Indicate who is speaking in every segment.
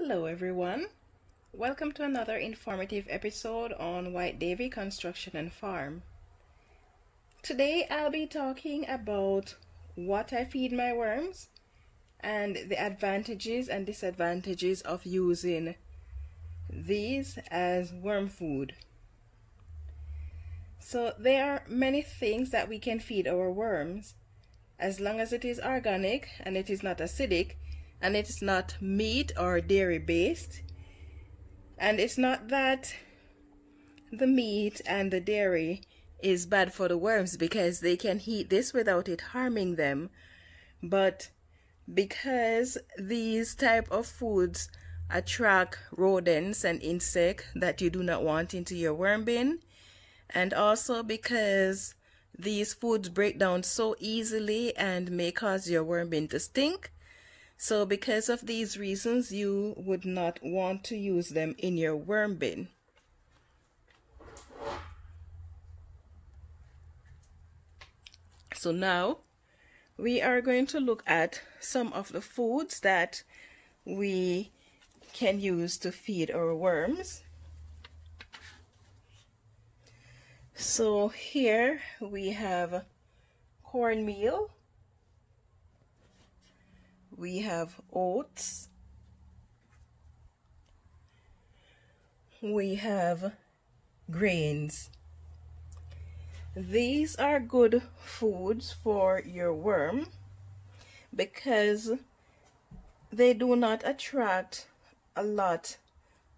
Speaker 1: Hello everyone, welcome to another informative episode on White Davy Construction and Farm. Today I'll be talking about what I feed my worms and the advantages and disadvantages of using these as worm food. So there are many things that we can feed our worms as long as it is organic and it is not acidic and it's not meat or dairy based. And it's not that the meat and the dairy is bad for the worms, because they can eat this without it harming them, but because these type of foods attract rodents and insects that you do not want into your worm bin, and also because these foods break down so easily and may cause your worm bin to stink. So because of these reasons, you would not want to use them in your worm bin. So now we are going to look at some of the foods that we can use to feed our worms. So here we have cornmeal. We have oats, we have grains. These are good foods for your worm because they do not attract a lot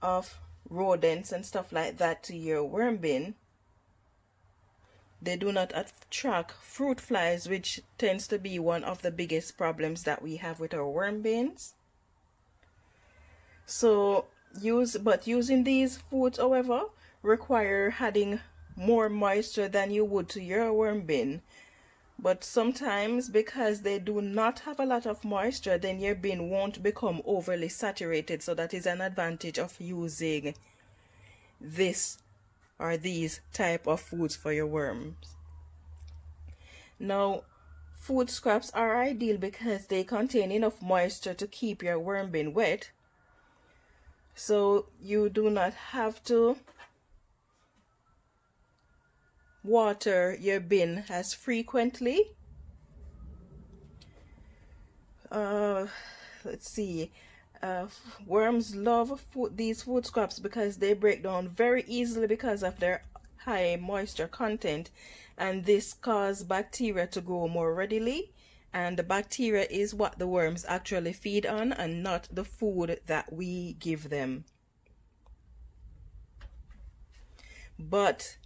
Speaker 1: of rodents and stuff like that to your worm bin. They do not attract fruit flies, which tends to be one of the biggest problems that we have with our worm bins. So using these foods, however, require adding more moisture than you would to your worm bin. But sometimes, because they do not have a lot of moisture, then your bin won't become overly saturated. So that is an advantage of using this or these type of foods for your worms. Now, food scraps are ideal because they contain enough moisture to keep your worm bin wet. So you do not have to water your bin as frequently. Let's see. Worms love these food scraps because they break down very easily because of their high moisture content, and this causes bacteria to grow more readily, and the bacteria is what the worms actually feed on and not the food that we give them. But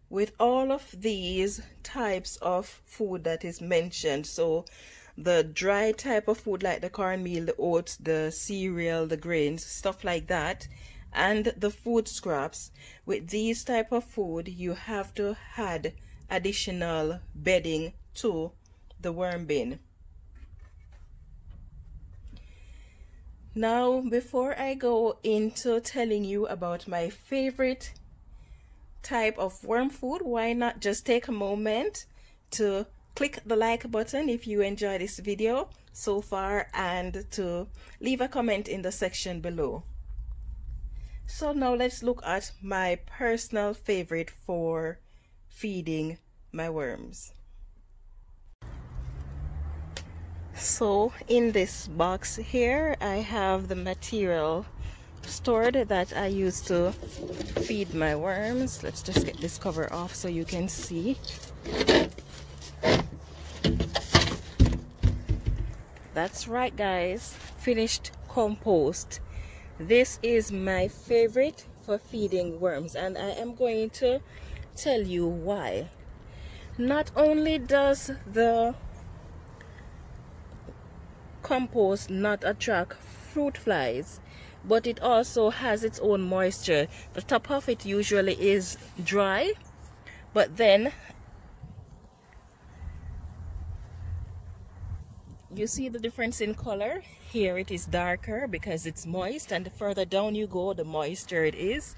Speaker 1: with all of these types of food that is mentioned, so the dry type of food like the cornmeal, the oats, the cereal, the grains, stuff like that, and the food scraps, with these type of food you have to add additional bedding to the worm bin. Now, before I go into telling you about my favorite type of worm food, why not just take a moment to click the like button if you enjoy this video so far, and to leave a comment in the section below. So now let's look at my personal favorite for feeding my worms. So in this box here I have the material stored that I use to feed my worms. Let's just get this cover off so you can see. That's right, guys, finished compost. This is my favorite for feeding worms, and I am going to tell you why. Not only does the compost not attract fruit flies, but it also has its own moisture. The top of it usually is dry, but then you see the difference in color. Here it is darker because it's moist, and the further down you go, the moister it is.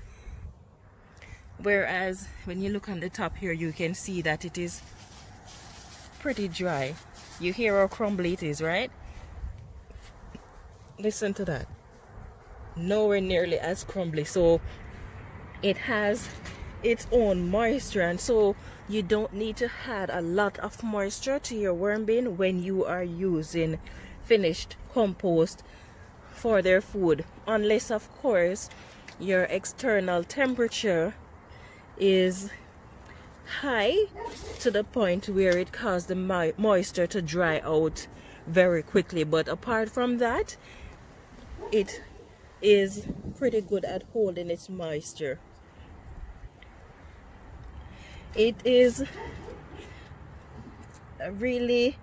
Speaker 1: Whereas when you look on the top here, you can see that it is pretty dry. You hear how crumbly it is, right? Listen to that. nowhere nearly as crumbly. So it has its own moisture, and so you don't need to add a lot of moisture to your worm bin when you are using finished compost for their food, unless of course your external temperature is high to the point where it causes the moisture to dry out very quickly. But apart from that, it is pretty good at holding its moisture. It is really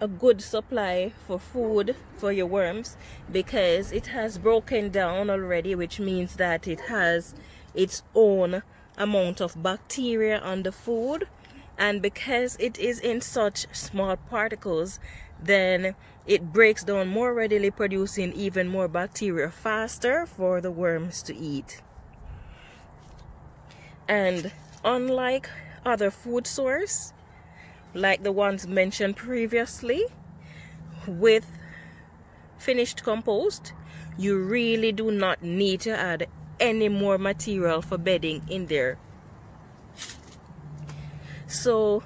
Speaker 1: a good supply for food for your worms, because it has broken down already, which means that it has its own amount of bacteria on the food, and because it is in such small particles, then it breaks down more readily, producing even more bacteria faster for the worms to eat. And unlike other food source like the ones mentioned previously, with finished compost you really do not need to add any more material for bedding in there. So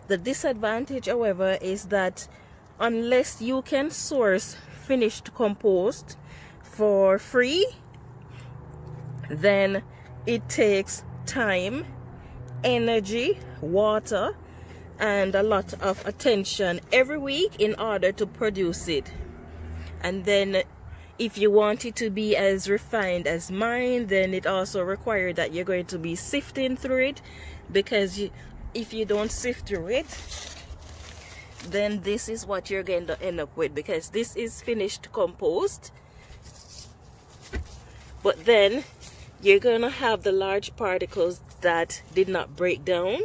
Speaker 1: the disadvantage, however, is that unless you can source finished compost for free, then it takes time, energy, water, and a lot of attention every week in order to produce it. And then if you want it to be as refined as mine, then it also requires that you're going to be sifting through it, because if you don't sift through it, then this is what you're going to end up with, because this is finished compost, but then you're going to have the large particles that did not break down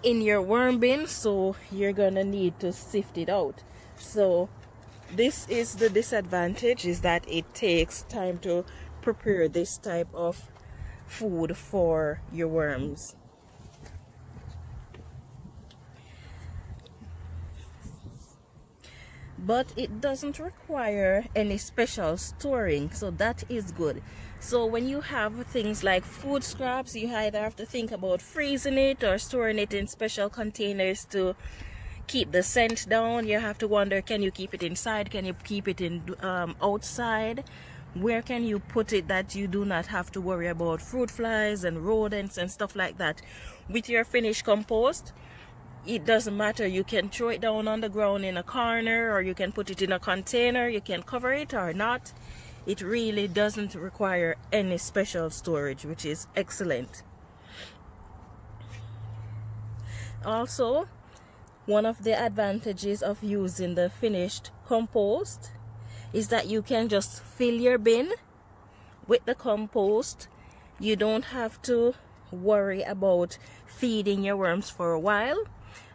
Speaker 1: in your worm bin, so you're going to need to sift it out. So this is the disadvantage, is that it takes time to prepare this type of food for your worms. But it doesn't require any special storing, so that is good. So when you have things like food scraps, you either have to think about freezing it or storing it in special containers to keep the scent down. You have to wonder, can you keep it inside, can you keep it in outside, where can you put it that you do not have to worry about fruit flies and rodents and stuff like that. With your finished compost, it doesn't matter. You can throw it down on the ground in a corner, or you can put it in a container. You can cover it or not. It really doesn't require any special storage, which is excellent. Also, one of the advantages of using the finished compost is that you can just fill your bin with the compost. You don't have to worry about feeding your worms for a while.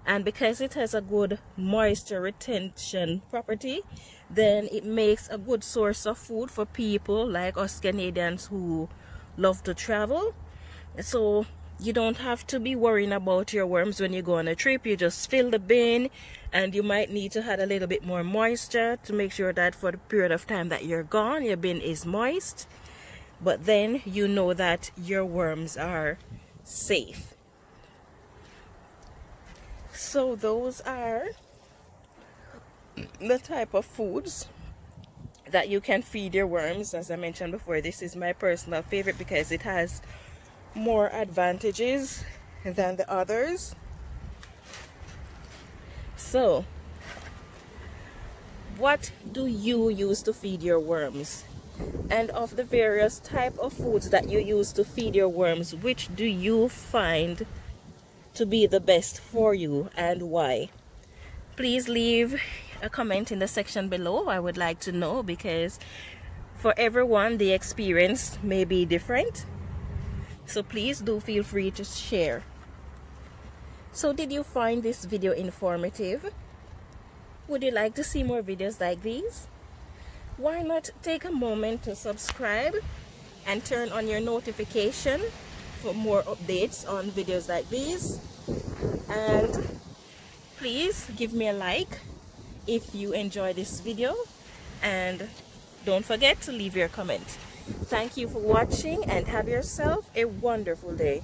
Speaker 1: And because it has a good moisture retention property, then it makes a good source of food for people like us Canadians who love to travel. So you don't have to be worrying about your worms when you go on a trip. You just fill the bin, and you might need to add a little bit more moisture to make sure that for the period of time that you're gone, your bin is moist. But then you know that your worms are safe. So those are the type of foods that you can feed your worms. As I mentioned before, this is my personal favorite because it has more advantages than the others. So what do you use to feed your worms? And of the various type of foods that you use to feed your worms, which do you find to be the best for you and why? Please leave a comment in the section below. I would like to know, because for everyone the experience may be different. So please do feel free to share. So did you find this video informative? Would you like to see more videos like these? Why not take a moment to subscribe and turn on your notification for more updates on videos like these? And please give me a like if you enjoy this video, and don't forget to leave your comment. Thank you for watching and have yourself a wonderful day.